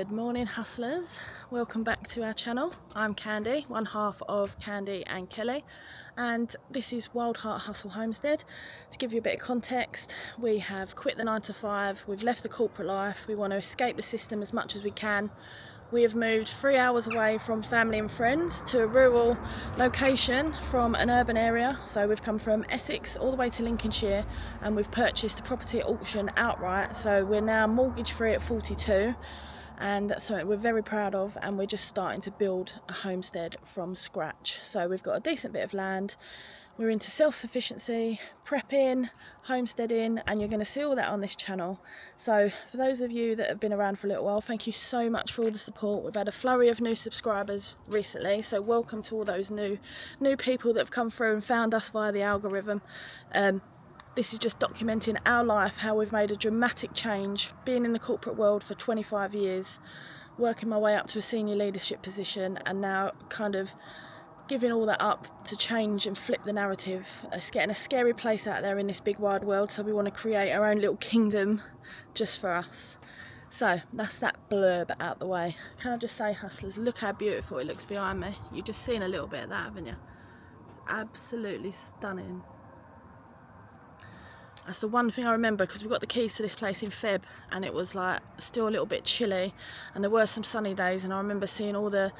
Good morning, hustlers. Welcome back to our channel. I'm Candy, one half of Candy and Kelly, and this is Wild Heart Hustle Homestead. To give you a bit of context, we have quit the 9 to 5, we've left the corporate life, we want to escape the system as much as we can. We have moved 3 hours away from family and friends to a rural location from an urban area. So we've come from Essex all the way to Lincolnshire, and we've purchased a property at auction outright. So we're now mortgage free at 42, and that's something we're very proud of, and we're just starting to build a homestead from scratch. So we've got a decent bit of land. We're into self-sufficiency, prepping, homesteading, and you're going to see all that on this channel. So for those of you that have been around for a little while, thank you so much for all the support. We've had a flurry of new subscribers recently, so welcome to all those new people that have come through and found us via the algorithm. This is just documenting our life, how we've made a dramatic change, being in the corporate world for 25 years, working my way up to a senior leadership position, and now kind of giving all that up to change and flip the narrative. It's getting a scary place out there in this big wide world, so we want to create our own little kingdom just for us. So that's that blurb out the way. Can I just say, hustlers, look how beautiful it looks behind me. You've just seen a little bit of that, haven't you? It's absolutely stunning. That's the one thing I remember, because we got the keys to this place in Feb, and it was like still a little bit chilly, and there were some sunny days, and I remember seeing all the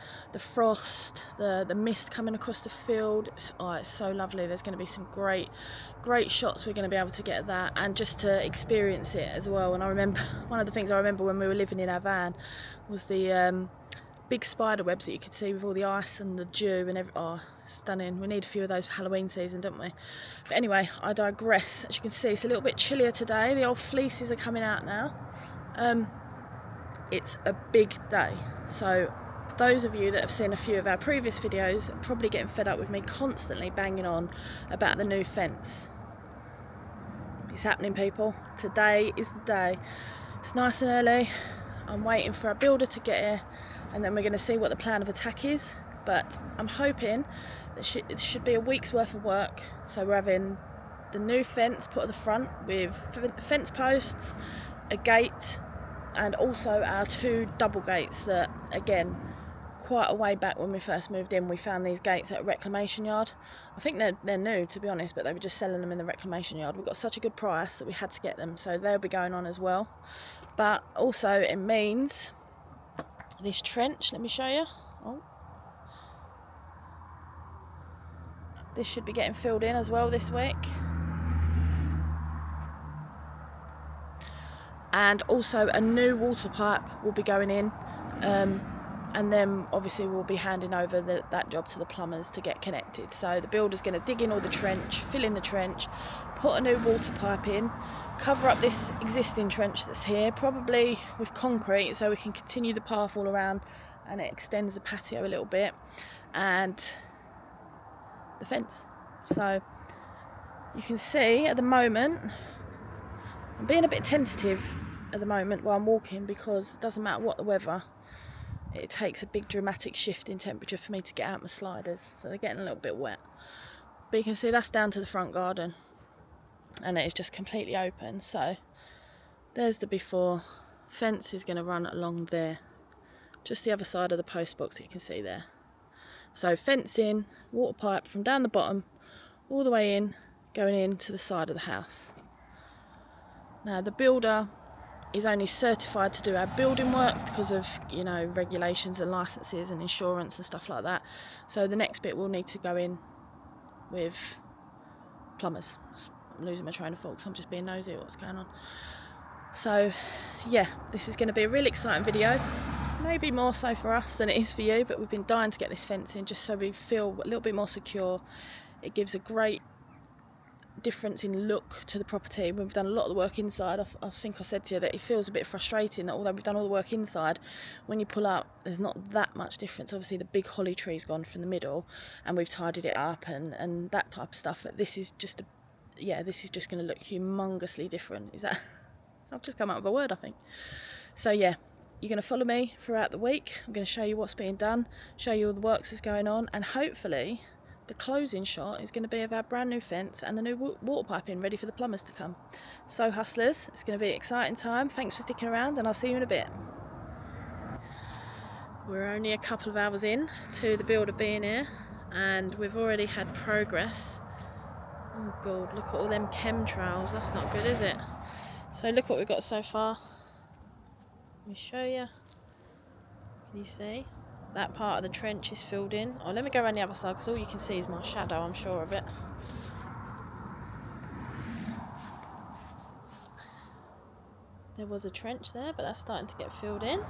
frost, the mist coming across the field. It's so lovely. There's going to be some great shots we're going to be able to get at that, and just to experience it as well. And I remember one of the things I remember when we were living in our van was the big spider webs that you could see with all the ice and the dew and oh, stunning. We need a few of those for Halloween season, don't we? But anyway, I digress. As you can see, it's a little bit chillier today. The old fleeces are coming out now. It's a big day. So those of you that have seen a few of our previous videos are probably getting fed up with me constantly banging on about the new fence. It's happening, people. Today is the day. It's nice and early. I'm waiting for our builder to get here, and then we're going to see what the plan of attack is. But I'm hoping that it should be a week's worth of work. So we're having the new fence put at the front with fence posts, a gate, and also our 2 double gates that, again, quite a way back when we first moved in, we found these gates at a reclamation yard. I think they're new, to be honest, but they were just selling them in the reclamation yard. We got such a good price that we had to get them, so they'll be going on as well. But also it means this trench, let me show you. Oh, this should be getting filled in as well this week. And also a new water pipe will be going in, and then obviously we'll be handing over that job to the plumbers to get connected. So the builder's going to dig in all the trench, fill in the trench, put a new water pipe in, cover up this existing trench that's here, probably with concrete, so we can continue the path all around, and it extends the patio a little bit, and the fence. So you can see at the moment I'm being a bit tentative at the moment while I'm walking, because it doesn't matter what the weather, it takes a big dramatic shift in temperature for me to get out my sliders, so they're getting a little bit wet. But you can see that's down to the front garden, and it is just completely open. So there's the before. Fence is going to run along there, just the other side of the post box that you can see there. So fence in, water pipe from down the bottom all the way in, going into the side of the house. Now the builder is only certified to do our building work because of, you know, regulations and licenses and insurance and stuff like that. So the next bit we'll need to go in with plumbers. I'm losing my train of thought, so I'm just being nosy at what's going on. So yeah, this is going to be a really exciting video, maybe more so for us than it is for you, but we've been dying to get this fence in just so we feel a little bit more secure. It gives a great difference in look to the property. We've done a lot of the work inside. I think I said to you that it feels a bit frustrating that although we've done all the work inside, when you pull up there's not that much difference. Obviously the big holly tree's gone from the middle, and we've tidied it up and that type of stuff, but this is just this is just going to look humongously different. Is that I've just come out with a word, I think. So yeah, you're going to follow me throughout the week. I'm going to show you what's being done, show you all the works that's going on, and hopefully the closing shot is going to be of our brand new fence and the new water piping ready for the plumbers to come. So hustlers, it's going to be an exciting time. Thanks for sticking around, and I'll see you in a bit. We're only a couple of hours in to the builder being here, and we've already had progress. Oh god, look at all them chemtrails, that's not good, is it? So look what we've got so far. Let me show you. Can you see? That part of the trench is filled in. Oh, let me go around the other side because all you can see is my shadow, I'm sure of it. There was a trench there, but that's starting to get filled in.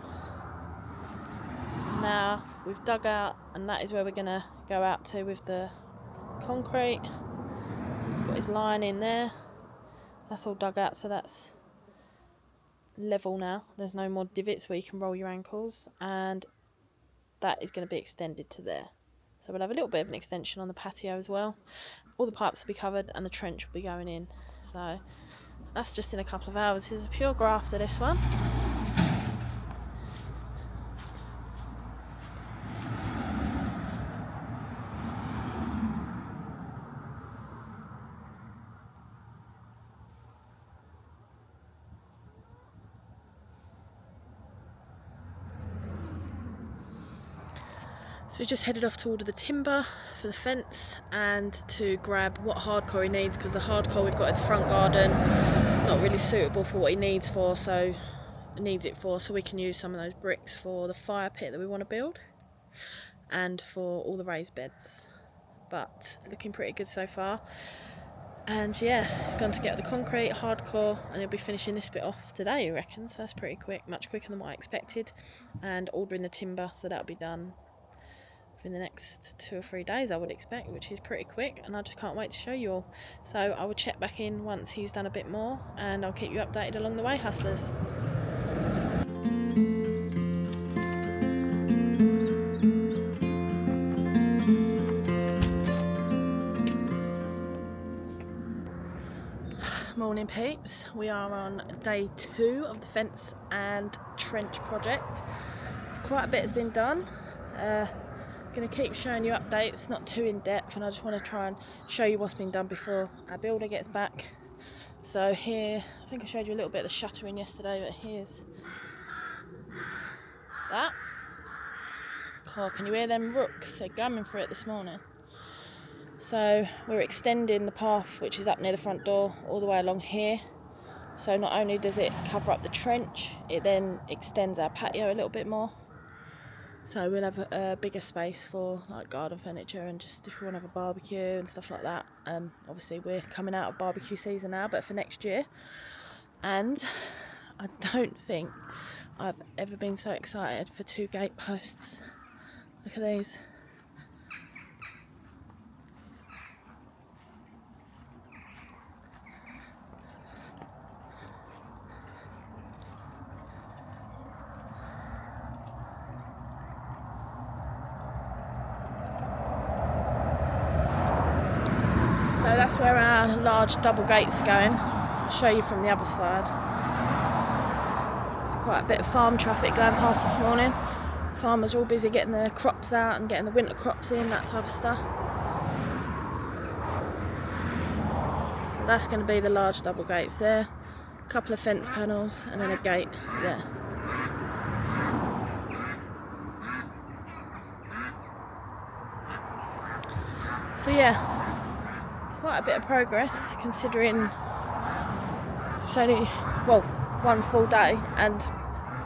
Now we've dug out, and that is where we're going to go out to with the concrete. He's got his line in there. That's all dug out, so that's level now. There's no more divots where you can roll your ankles, and that is going to be extended to there. So we'll have a little bit of an extension on the patio as well. All the pipes will be covered and the trench will be going in. So that's just in a couple of hours. Here's a pure grafter, this one. So we just headed off to order the timber for the fence and to grab what hardcore he needs, because the hardcore we've got in the front garden not really suitable for what he needs for, so we can use some of those bricks for the fire pit that we want to build and for all the raised beds. But looking pretty good so far. And yeah, he's gone to get the concrete, hardcore, and he'll be finishing this bit off today, I reckon. So that's pretty quick, much quicker than what I expected. And ordering the timber, so that'll be done in the next 2 or 3 days, I would expect, which is pretty quick, and I just can't wait to show you all. So I will check back in once he's done a bit more, and I'll keep you updated along the way, hustlers. Morning peeps, we are on day 2 of the fence and trench project. Quite a bit has been done. Going to keep showing you updates, not too in depth, and I just want to try and show you what's been done before our builder gets back. So here, I think I showed you a little bit of the shuttering yesterday, but here's that. Oh, can you hear them rooks? They're gumming for it this morning. So we're extending the path, which is up near the front door, all the way along here. So not only does it cover up the trench, it then extends our patio a little bit more. So we'll have a bigger space for like garden furniture and just if you want to have a barbecue and stuff like that. Obviously we're coming out of barbecue season now, but for next year. And I don't think I've ever been so excited for 2 gate posts. Look at these. So that's where our large double gates are going. I'll show you from the other side. There's quite a bit of farm traffic going past this morning. Farmers are all busy getting their crops out and getting the winter crops in, that type of stuff. So that's going to be the large double gates there. A couple of fence panels and then a gate there. So yeah, quite a bit of progress considering it's only, well, 1 full day, and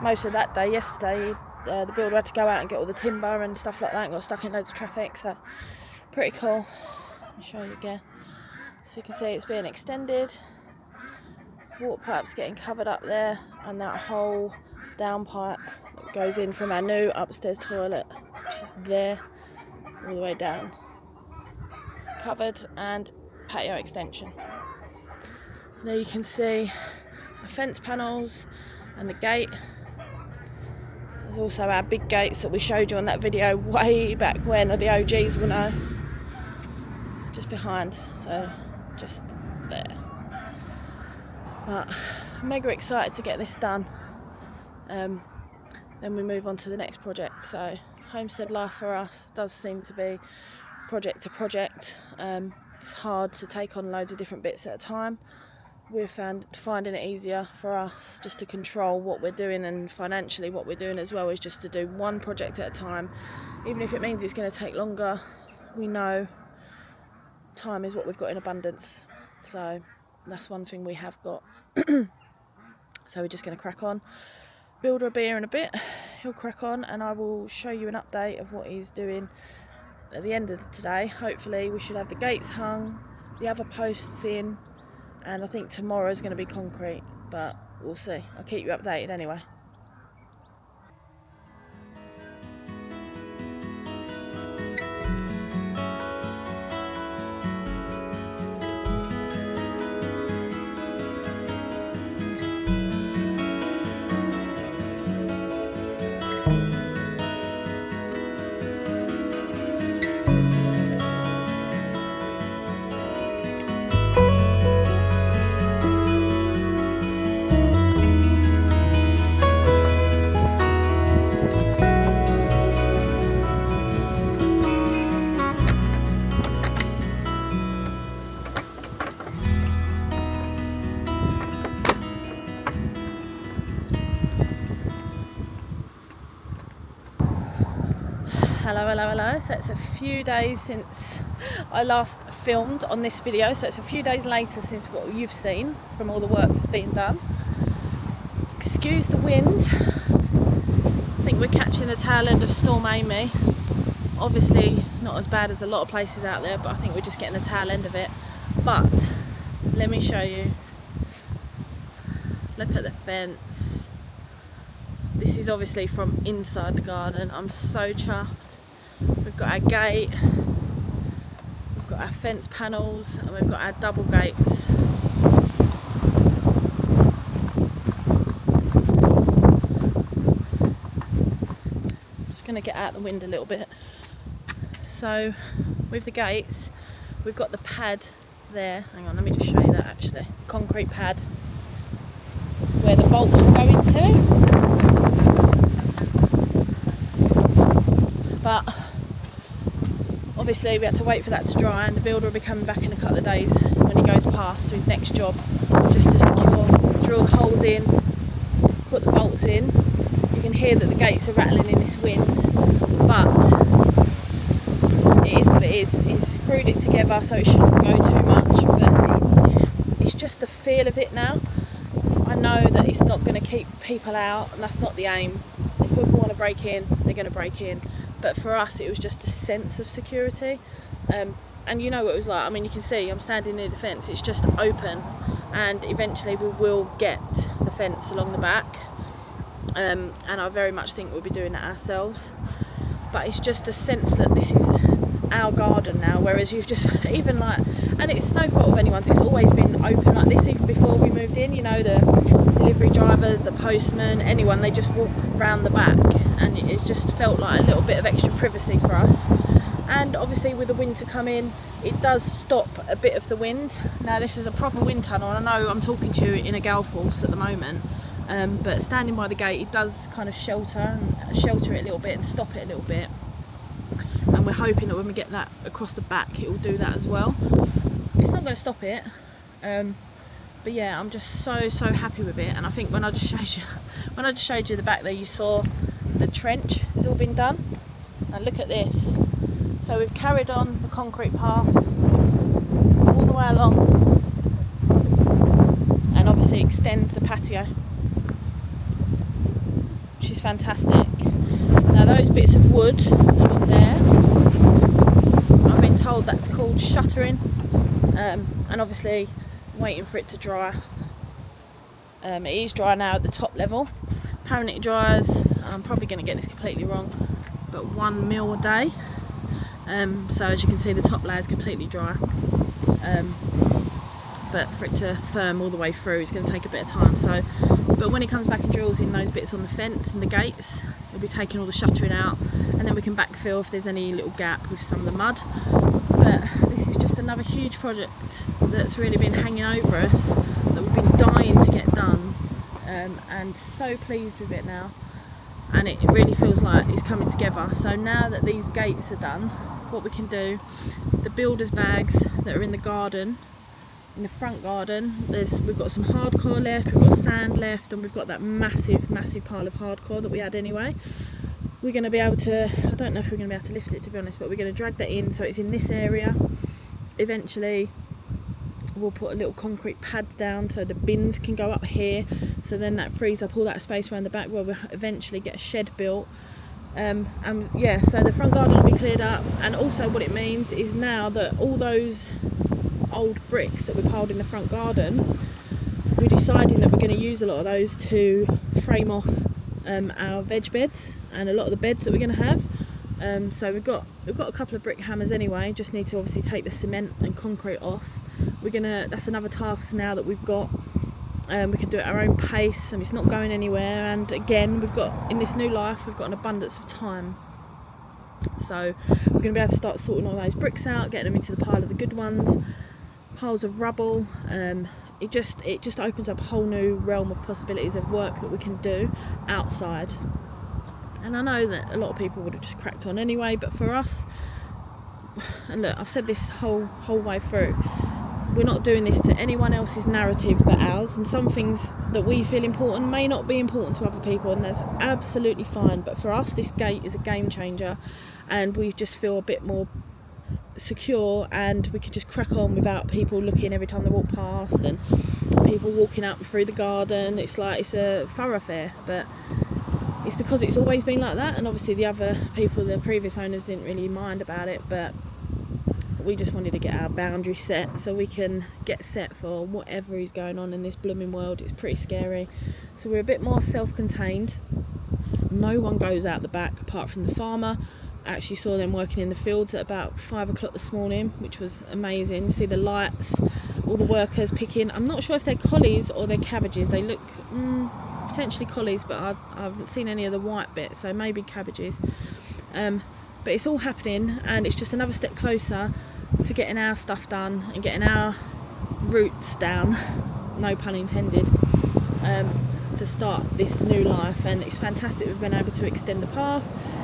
most of that day yesterday the builder had to go out and get all the timber and stuff like that and got stuck in loads of traffic, so pretty cool. I'll show you again. So you can see it's being extended, water pipes getting covered up there, and that whole down pipe that goes in from our new upstairs toilet, which is there, all the way down, covered, and patio extension. There you can see the fence panels and the gate. There's also our big gates that we showed you on that video way back when, or the OGs will know, just behind, so just there. But I'm mega excited to get this done. Then we move on to the next project. So homestead life for us does seem to be project to project. It's hard to take on loads of different bits at a time. we're finding it easier for us just to control what we're doing, and financially what we're doing as well is just to do one project at a time. Even if it means it's going to take longer, we know time is what we've got in abundance, so that's one thing we have got. So we're just going to crack on. Builder a beer in a bit, he'll crack on, and I will show you an update of what he's doing at the end of today. Hopefully we should have the gates hung, the other posts in, and I think tomorrow is going to be concrete, but we'll see. I'll keep you updated anyway. Hello. So it's a few days since I last filmed on this video, so it's a few days later since what you've seen from all the work's being done. Excuse the wind. I think we're catching the tail end of Storm Amy. Obviously not as bad as a lot of places out there, but I think we're just getting the tail end of it. But let me show you. Look at the fence. This is obviously from inside the garden. I'm so chuffed. We've got our gate, we've got our fence panels, and we've got our double gates. Just going to get out the wind a little bit. So with the gates, we've got the pad there. Hang on, let me just show you that actually. Concrete pad where the bolts will go into. But obviously we had to wait for that to dry, and the builder will be coming back in a couple of days when he goes past to his next job, just to secure, drill the holes in, put the bolts in. You can hear that the gates are rattling in this wind, but it is what it is. He's screwed it together so it shouldn't go too much, but it's just the feel of it now. I know that it's not going to keep people out, and that's not the aim. If people want to break in, they're going to break in. But for us it was just a sense of security, and you know what it was like. I mean, you can see I'm standing near the fence, it's just open, and eventually we will get the fence along the back, and I very much think we'll be doing that ourselves. But it's just a sense that this is our garden now, whereas you've just, even like, and it's no fault of anyone's, it's always been open like this even before we moved in. You know, the delivery drivers, the postman, anyone, they just walk round the back, and it just felt like a little bit of extra privacy for us. And obviously with the winter come in, it does stop a bit of the wind. Now this is a proper wind tunnel, and I know I'm talking to you in a gale force at the moment, but standing by the gate, it does kind of shelter it a little bit and stop it a little bit. And we're hoping that when we get that across the back, it will do that as well. It's not going to stop it, but yeah, I'm just so happy with it. And I think when I just showed you the back there, you saw the trench has all been done. And look at this. So we've carried on the concrete path all the way along, and obviously extends the patio, which is fantastic. Now those bits of wood on there, I've been told that's called shuttering, and obviously waiting for it to dry. It is dry now at the top level. Apparently it dries, I'm probably going to get this completely wrong, but 1 mil a day. So as you can see, the top layer is completely dry, but for it to firm all the way through, it's going to take a bit of time. So, but when it comes back and drills in those bits on the fence and the gates, we'll be taking all the shuttering out, and then we can backfill if there's any little gap with some of the mud. But this is just another huge project that's really been hanging over us, that we've been dying to get done, and so pleased with it now. And it really feels like it's coming together. So now that these gates are done, what we can do, the builder's bags that are in the garden, in the front garden, we've got some hardcore left, we've got sand left, and we've got that massive pile of hardcore that we had anyway. We're going to be able to, I don't know if we're going to be able to lift it, to be honest, but we're going to drag that in so it's in this area. Eventually we'll put a little concrete pad down so the bins can go up here, so then that frees up all that space around the back where we'll eventually get a shed built. And yeah, so the front garden will be cleared up, and also what it means is now that all those old bricks that we piled in the front garden, we're deciding that we're going to use a lot of those to frame off our veg beds and a lot of the beds that we're going to have. So we've got a couple of brick hammers anyway, just need to obviously take the cement and concrete off. That's another task now that we've got. We can do it at our own pace and it's not going anywhere, and again, we've got, in this new life, we've got an abundance of time. So we're going to be able to start sorting all those bricks out, getting them into the pile of the good ones, piles of rubble. It just opens up a whole new realm of possibilities of work that we can do outside. And I know that a lot of people would have just cracked on anyway, but for us, and look, I've said this whole way through, we're not doing this to anyone else's narrative but ours, and some things that we feel important may not be important to other people, and that's absolutely fine. But for us, this gate is a game changer, and we just feel a bit more secure, and we can just crack on without people looking every time they walk past and people walking up through the garden. It's like it's a thoroughfare, but it's because it's always been like that, and obviously the other people, the previous owners, didn't really mind about it, but we just wanted to get our boundary set so we can get set for whatever is going on in this blooming world. It's pretty scary, so we're a bit more self-contained. No one goes out the back apart from the farmer. I actually saw them working in the fields at about 5 o'clock this morning, which was amazing. You see the lights, all the workers picking, I'm not sure if they're collies or they're cabbages. They look potentially collies, but I haven't seen any of the white bit, so maybe cabbages. But it's all happening, and it's just another step closer to getting our stuff done and getting our roots down, no pun intended, to start this new life. And it's fantastic we've been able to extend the path,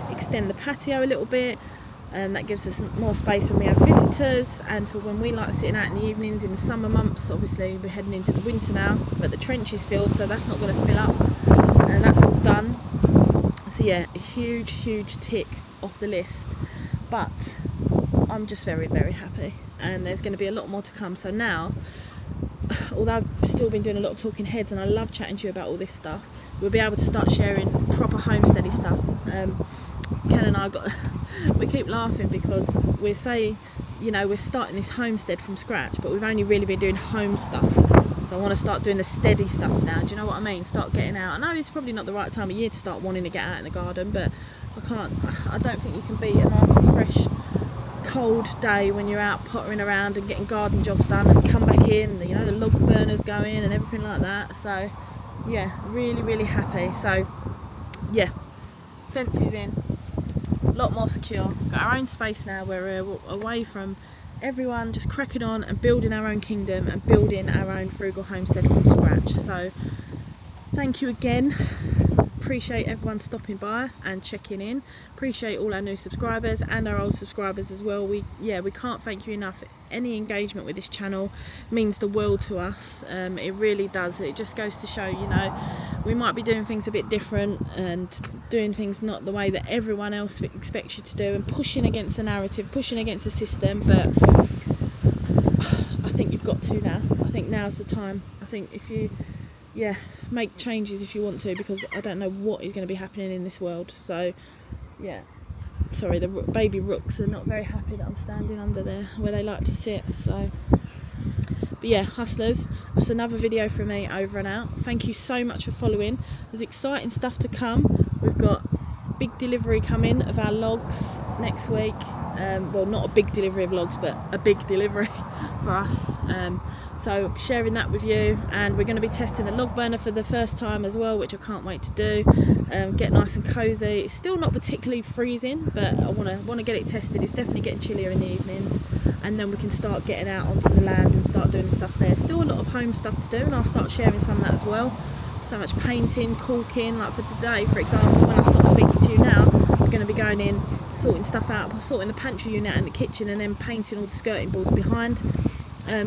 extend the patio a little bit, and that gives us more space when we have visitors and for when we like sitting out in the evenings in the summer months. Obviously we're heading into the winter now, but the trench is filled, so that's not going to fill up, and that's all done. So yeah, a huge tick off the list, but I'm just very happy, and there's going to be a lot more to come. So now, although I've still been doing a lot of talking heads and I love chatting to you about all this stuff, we'll be able to start sharing proper homesteady stuff. Ken and I we keep laughing because we're starting this homestead from scratch, but we've only really been doing home stuff. So I want to start doing the steady stuff now. Do you know what I mean? Start getting out. I know it's probably not the right time of year to start wanting to get out in the garden, but I don't think you can beat a nice fresh cold day when you're out pottering around and getting garden jobs done, and come back in, the log burners going and everything like that. So yeah, really happy. So yeah, fence is in, a lot more secure, got our own space now. We're away from everyone, just cracking on and building our own kingdom and building our own frugal homestead from scratch. So thank you again. Appreciate everyone stopping by and checking in. Appreciate all our new subscribers and our old subscribers as well. We can't thank you enough. Any engagement with this channel means the world to us. It really does. It just goes to show, we might be doing things a bit different and doing things not the way that everyone else expects you to do, and pushing against the narrative, pushing against the system. But I think you've got to now. I think now's the time. I think if you make changes if you want to, because I don't know what is going to be happening in this world. So yeah, sorry, the baby rooks are not very happy that I'm standing under there where they like to sit. So, but yeah, hustlers, that's another video from me, over and out. Thank you so much for following. There's exciting stuff to come. We've got a big delivery coming of our logs next week. Well, not a big delivery of logs, but a big delivery for us. So sharing that with you, and we're going to be testing the log burner for the first time as well, which I can't wait to do. Get nice and cozy. It's still not particularly freezing, but I want to get it tested. It's definitely getting chillier in the evenings, and then we can start getting out onto the land and start doing the stuff there. Still a lot of home stuff to do, and I'll start sharing some of that as well. So much painting, caulking. Like for today, for example, when I stop speaking to you now, I'm going to be going in, sorting stuff out, sorting the pantry unit and the kitchen, and then painting all the skirting boards behind.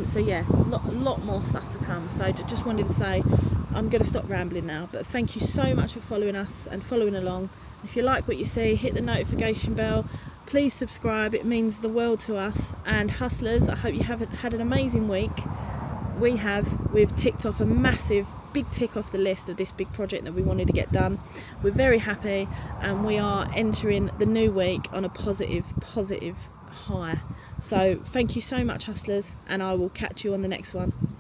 So yeah, a lot more stuff to come. So just wanted to say, I'm going to stop rambling now, but thank you so much for following us and following along. If you like what you see, hit the notification bell, please subscribe, it means the world to us. And hustlers, I hope you have had an amazing week. We've ticked off a massive big tick off the list of this big project that we wanted to get done. We're very happy, and we are entering the new week on a positive high. So thank you so much, hustlers, and I will catch you on the next one.